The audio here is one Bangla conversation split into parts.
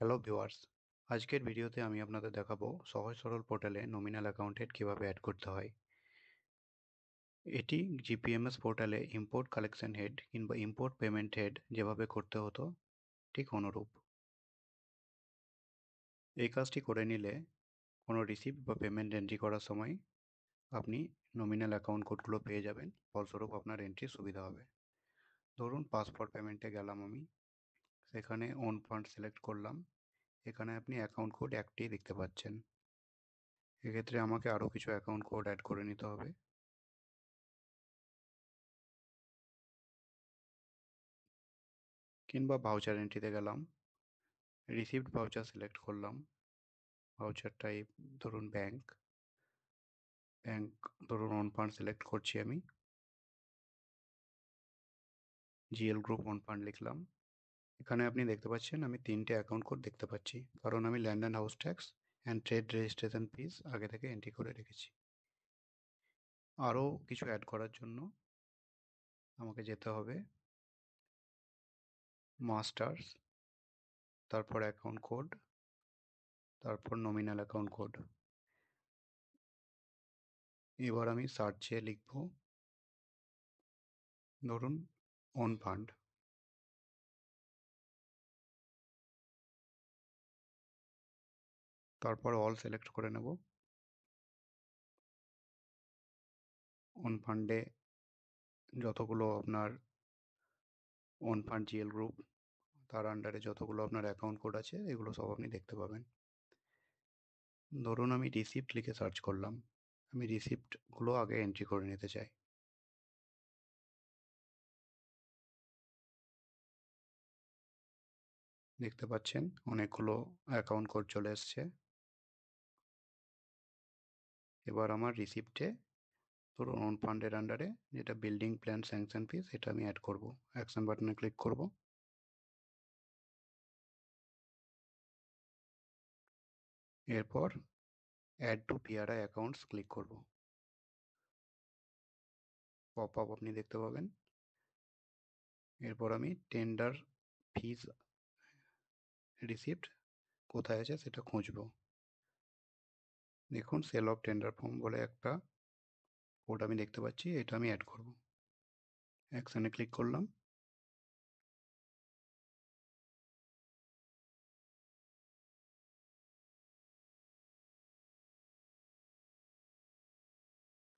হ্যালো ভিউয়ার্স, আজকের ভিডিওতে আমি আপনাদের দেখাবো সহজ সরল পোর্টালে নমিনাল অ্যাকাউন্ট হেড কীভাবে অ্যাড করতে হয়। এটি জিপিএমএস পোর্টালে ইম্পোর্ট কালেকশন হেড কিংবা ইম্পোর্ট পেমেন্ট হেড যেভাবে করতে হতো ঠিক অনুরূপ। এই কাজটি করে নিলে কোনো রিসিপ্ট বা পেমেন্ট এন্ট্রি করার সময় আপনি নমিনাল অ্যাকাউন্ট কোডগুলো পেয়ে যাবেন, ফলস্বরূপ আপনার এন্ট্রি সুবিধা হবে। ধরুন পাসপোর্ট পেমেন্টে গেলাম আমি, সেখানে ওন ফান্ড সিলেক্ট করলাম। এখানে আপনি অ্যাকাউন্ট কোড একটি দেখতে পাচ্ছেন। এক্ষেত্রে আমাকে আরও কিছু অ্যাকাউন্ট কোড অ্যাড করে নিতে হবে। কিংবা ভাউচার এন্ট্রিতে গেলাম, রিসিভড ভাউচার সিলেক্ট করলাম। ভাউচার টাইপ ধরুন ব্যাংক ধরুন ওন ফান্ড সিলেক্ট করছি আমি, জিএল গ্রুপ ওন ফান্ড লিখলাম। এখানে আপনি দেখতে পাচ্ছেন আমি 3টে অ্যাকাউন্ট কোড দেখতে পাচ্ছি, কারণ আমি land and house tax and trade registration fees আগে থেকে এন্ট্রি করে রেখেছি। আরও কিছু অ্যাড করার জন্য আমাকে যেতে হবে মাস্টার্স, তারপর অ্যাকাউন্ট কোড, তারপর নমিনাল অ্যাকাউন্ট কোড। এবার আমি সার্চে লিখব ধরুন ওন ফান্ড। তারপর অল সিলেক্ট করে নেব। ওন ফান্ডে যতগুলো আপনার ওন ফান্ড জিএল গ্রুপ তার আন্ডারে যতগুলো আপনার অ্যাকাউন্ট কোড আছে এগুলো সব আপনি দেখতে পাবেন। ধরুন আমি রিসিপ্ট লিখে সার্চ করলাম, আমি রিসিপ্টগুলো আগে এন্ট্রি করে নিতে চাই। দেখতে পাচ্ছেন অনেকগুলো অ্যাকাউন্ট কোড চলে এসছে। এবার আমার রিসিপ্টে ধরুন ওন ফান্ডের আন্ডারে যেটা বিল্ডিং প্ল্যান স্যাংশন ফিস, এটা আমি অ্যাড করব। অ্যাকশন বাটনে ক্লিক করব। এরপর add to PRI accounts click করব। পপ আপ আপনি দেখতে পাবেন। এরপর আমি টেন্ডার ফিস রিসিপ্ট কোথায় আছে সেটা খুঁজব। দেখুন সেল অফ টেন্ডার ফর্ম বলে একটা কোড আমি দেখতে পাচ্ছি, এটা আমি অ্যাড করব। অ্যাকশানে ক্লিক করলাম।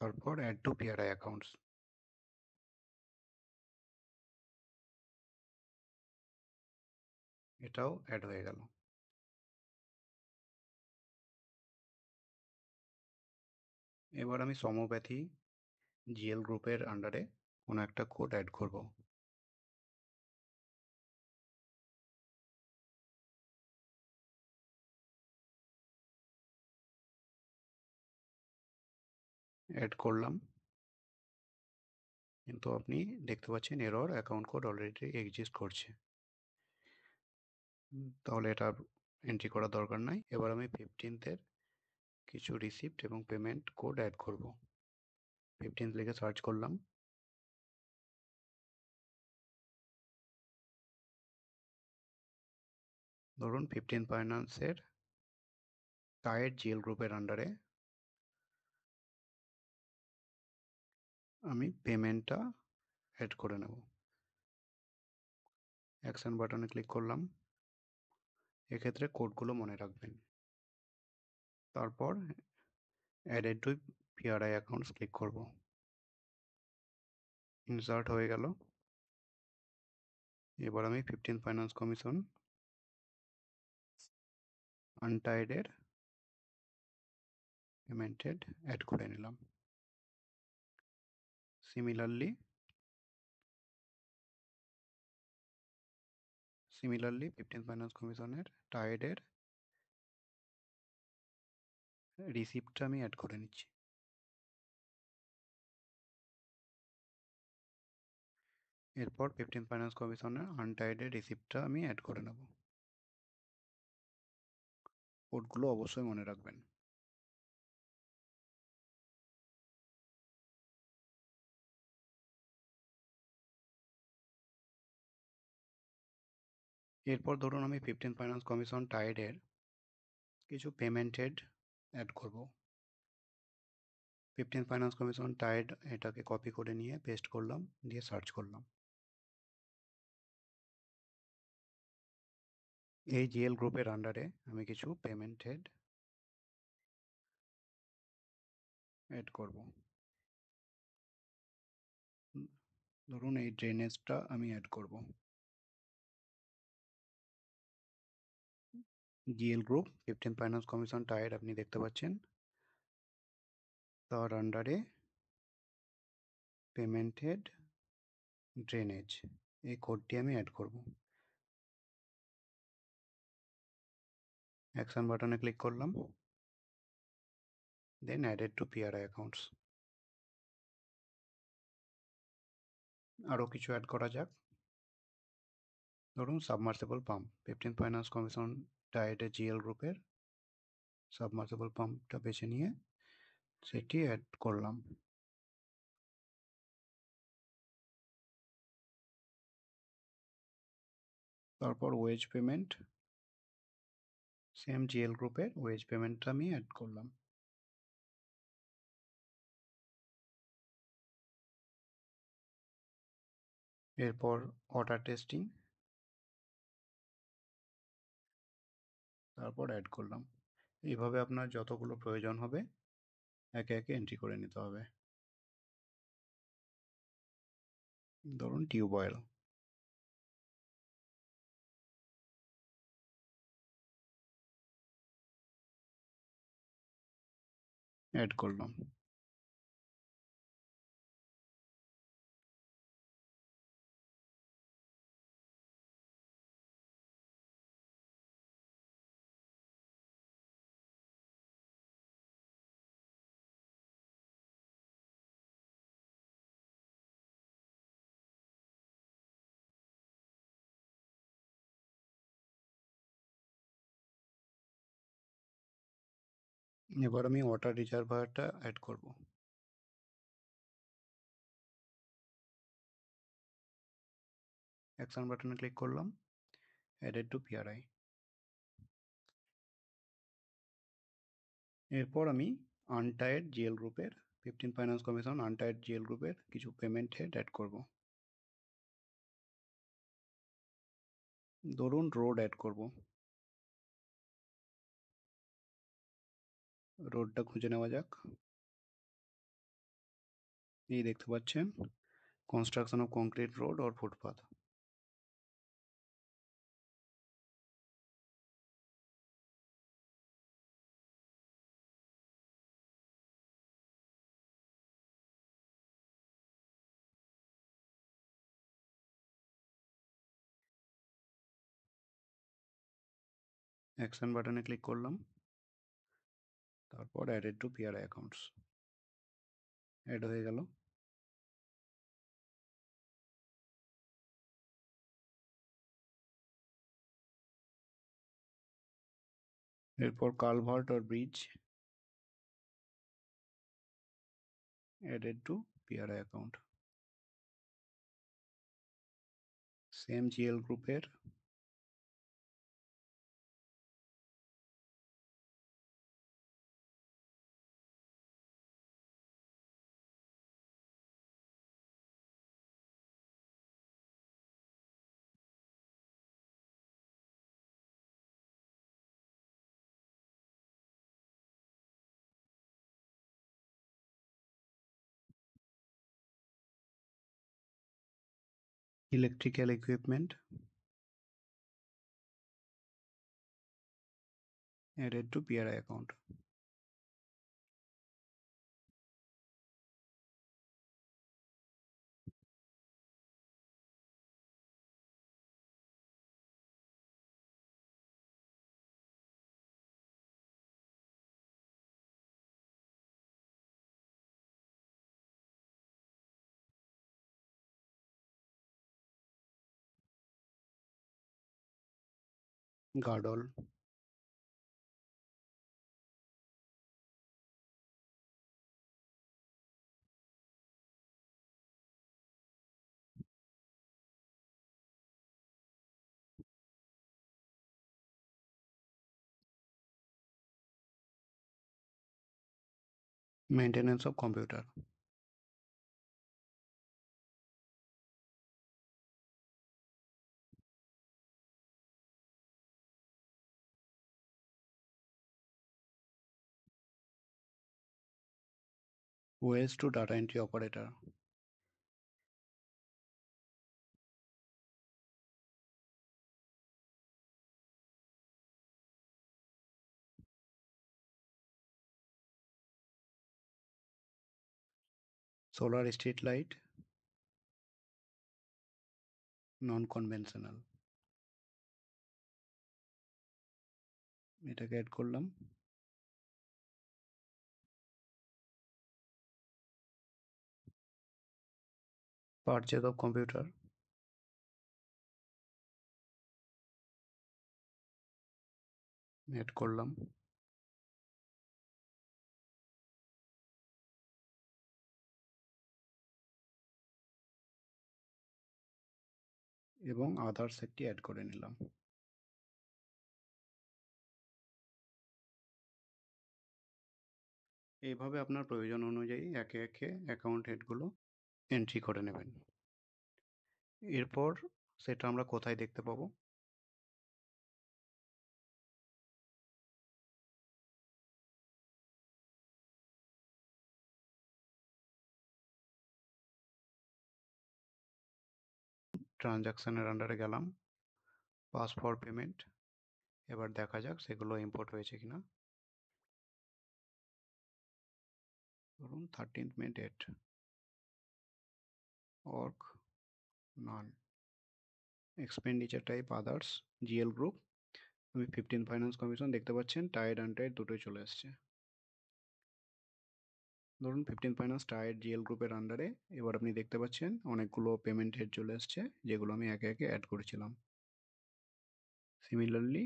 তারপর অ্যাড টু পিআরআই অ্যাকাউন্টস, এটাও অ্যাড হয়ে গেল। এবার আমি সমব্যথী জিএল গ্রুপের আন্ডারে কোনো একটা কোড অ্যাড করব। অ্যাড করলাম, কিন্তু আপনি দেখতে পাচ্ছেন error account code already exist করছে। তাহলে এটা এন্ট্রি করার দরকার নাই। এবার আমি 15th কিছু রিসিপ্ট এবং পেমেন্ট কোড অ্যাড করব। 15th লিখে সার্চ করলাম। ধরুন 15 ফাইন্যান্সের টায়েড জিএল গ্রুপের আন্ডারে আমি পেমেন্টটা অ্যাড করে নেব। অ্যাকশন বাটনে ক্লিক করলাম। এক্ষেত্রে কোডগুলো মনে রাখবেন। তারপর added to PRI accounts click করব। ইনসার্ট হয়ে গেল। এবার আমি 15 ফাইন্যান্স কমিশন আনটাইডের পেমেন্টেড অ্যাড করে নিলাম। সিমিলারলি 15 ফাইন্যান্স কমিশনের টাইডের রিসিপ্টটা আমি অ্যাড করে নিচ্ছি। এরপর 15 ফাইন্যান্স কমিশনের আনটাইডের রিসিপ্টটা আমি অ্যাড করে নেব। কোডগুলো অবশ্যই মনে রাখবেন। এরপর ধরুন আমি 15 ফাইন্যান্স কমিশন টাইডের কিছু পেমেন্টেড অ্যাড করব। 15 ফাইন্যান্স কমিশন টাইড এটাকে কপি করে নিয়ে পেস্ট করলাম, দিয়ে সার্চ করলাম। এই জিএল গ্রুপের আন্ডারে আমি কিছু পেমেন্টেড অ্যাড করব। ধরুন এই ড্রেনেজটা আমি অ্যাড করব। GL group 15 finance commission tied আপনি দেখতে পাচ্ছেন, তার আন্ডারে পেমেন্টেড ড্রেনেজ এই কোডটি আমি অ্যাড করব। অ্যাকশন বাটনে ক্লিক করলাম, then added to PRI accounts. আরও কিছু অ্যাড করা যাক। ধরুন সাবমার্সিবল পাম্প 15 ফাইন্যান্স কমিশন টাইডের জিএল গ্রুপের সাবমার্সিবল পাম্পটা বেছে নিয়ে সেটি অ্যাড করলাম। তারপর ওয়েজ পেমেন্ট, সেম জিএল গ্রুপের ওয়েজ পেমেন্টটা আমি অ্যাড করলাম। এরপর ওয়াটার টেস্টিং, তারপর অ্যাড করলাম। এইভাবে আপনার যতগুলো প্রয়োজন হবে একে একে এন্ট্রি করে নিতে হবে। ধরুন টিউবওয়েল, অ্যাড করলাম। এবার আমি ওয়াটার রিজার্ভারটা অ্যাড করব। অ্যাকশন বাটনে ক্লিক করলাম, অ্যাডেড টু পিআরআই। এরপর আমি আনটায়ার্ড জিএল গ্রুপের 15 ফাইন্যান্স কমিশন আনটায়ার্ড জিএল গ্রুপের কিছু পেমেন্ট হেড অ্যাড করব। ধরুন রোড অ্যাড করব। রোডটা খুঁজে নেওয়া যাক। এই দেখতে পাচ্ছেন construction of concrete road or footpath. Action বাটনে ক্লিক করলাম, তারপর added to PRI accounts add হয়ে গেল। এরপর culvert or bridge added to PRI account. Same GL গ্রুপের electrical equipment added to PRI account. Guardol, Maintenance of computer. Ways to data entry operator. Solar street light, non-conventional. এটাকে অ্যাড করলাম। Purchase of computer, অ্যাড করলাম। এবং আদার্স একটি অ্যাড করে নিলাম। এইভাবে আপনার প্রয়োজন অনুযায়ী একে একে অ্যাকাউন্ট হেডগুলো এন্ট্রি করে নেবেন। এরপর সেটা আমরা কোথায় দেখতে পাবো? ট্রানজাকশানের আন্ডারে গেলাম, পাস ফর পেমেন্ট। এবার দেখা যাক সেগুলো ইম্পোর্ট হয়েছে কিনা। ধরুন 13th May ডেট, অর্ক নান, expenditure type others, GL group. আমি 15 ফাইন্যান্স কমিশন দেখতে পাচ্ছেন, টাইড আনটাইড দুটোই চলে এসছে। ধরুন 15 ফাইন্যান্স টাইড জিএল গ্রুপের আন্ডারে এবার আপনি দেখতে পাচ্ছেন অনেকগুলো পেমেন্ট হেড চলে এসছে, যেগুলো আমি একে একে অ্যাড করেছিলাম। সিমিলারলি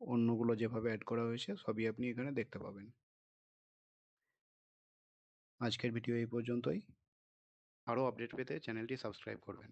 অন্যগুলো যেভাবে অ্যাড করা হয়েছে সবই আপনি এখানে দেখতে পাবেন। আজকের ভিডিও এই পর্যন্তই। আরও আপডেট পেতে চ্যানেলটি সাবস্ক্রাইব করবেন।